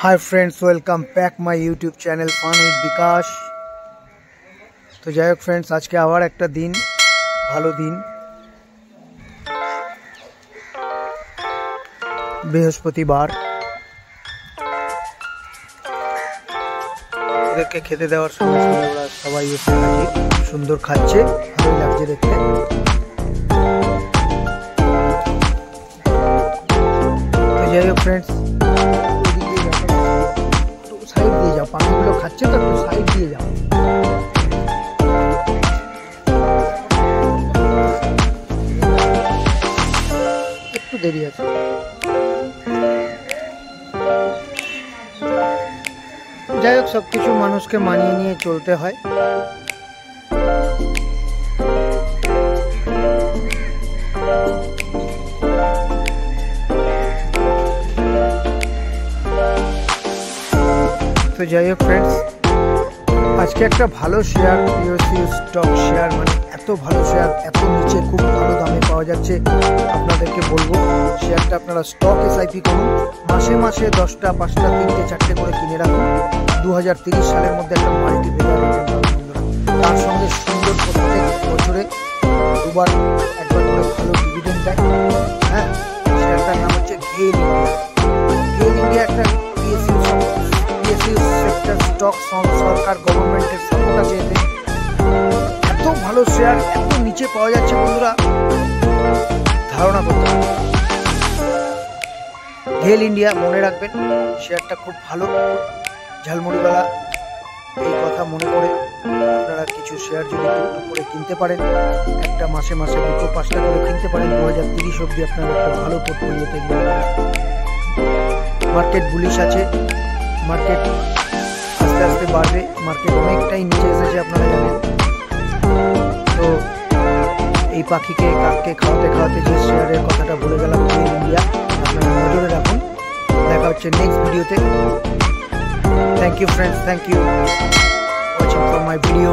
Hi friends, welcome back my YouTube channel फान with विकास। तो যাই হোক फ्रेंड्स, आज के आबार एक दिन ভালো दिन বৃহস্পতিবার ওদেরকে খেতে দেওয়ার সঙ্গে সঙ্গে ওরা সবাই এসে সুন্দর খাচ্ছে, ভালোই লাগছে দেখতে। তো যাই হোক फ्रेंड्स, साइड दिए जाओ, पाखिगुलो खाচ্ছে তো একটু সাইড দিয়ে যাও। একটু দেরি আছে। যাই হোক, সবকিছু মানুষকে মানিয়ে নিয়ে চলতে হয়। तो যাই হোক फ्रेंड्स, আজকে একটা ভালো শেয়ার পিওসি স্টক শেয়ার, মানে এত ভালো শেয়ার, এত নিচে খুব ভালো দামে পাওয়া যাচ্ছে। আপনাদেরকে বলবো শেয়ারটা আপনারা স্টক এসআইপি করুন, মাসে মাসে 10টা 5টা 3টে 4টে করে কিনে রাখুন। 2030 সালের মধ্যে একটা মাল্টিপ্লেয়ার রিটার্ন পাবেন বন্ধুরা। তার সঙ্গে সুন্দর প্রত্যেক বছরে দুবার একবার করে ভালো ডিভিডেন্ড দেয়। হ্যাঁ, শেয়ারটার নাম হচ্ছে গেল ইন্ডিয়া। গেল ইন্ডিয়া একটা পিএসইউ সেক্টর স্টক, সরকার গভর্নমেন্টের সাপোর্ট আছে এতে। এত ভালো শেয়ার এত নিচে পাওয়া যাচ্ছে বন্ধুরা, ধারণা করতে হবে। গেল ইন্ডিয়া মনে রাখবেন, শেয়ারটা খুব ভালো। ঝালমুড়িওয়ালা এই কথা মনে করে আপনারা কিছু শেয়ার যদি টুকটুক করে কিনতে পারেন, একটা মাসে মাসে 2টো 5টা করে কিনতে পারেন, 2030 অবধি আপনারা একটা ভালো পোর্টফোলিওতে গিয়ে মার্কেট বুলিশ আছে। মার্কেট আস্তে আস্তে বাড়বে, মার্কেট অনেকটাই নিচে এসেছে আপনারা জানেন। তো এই পাখিকে কাককে খাওয়াতে খাওয়াতে যে শেয়ারের কথাটা বলে গেলাম, গেল ইন্ডিয়া, আপনারা নজরে রাখুন। দেখা হচ্ছে নেক্সট ভিডিওতে। Thank you friends, thank you watching for my video.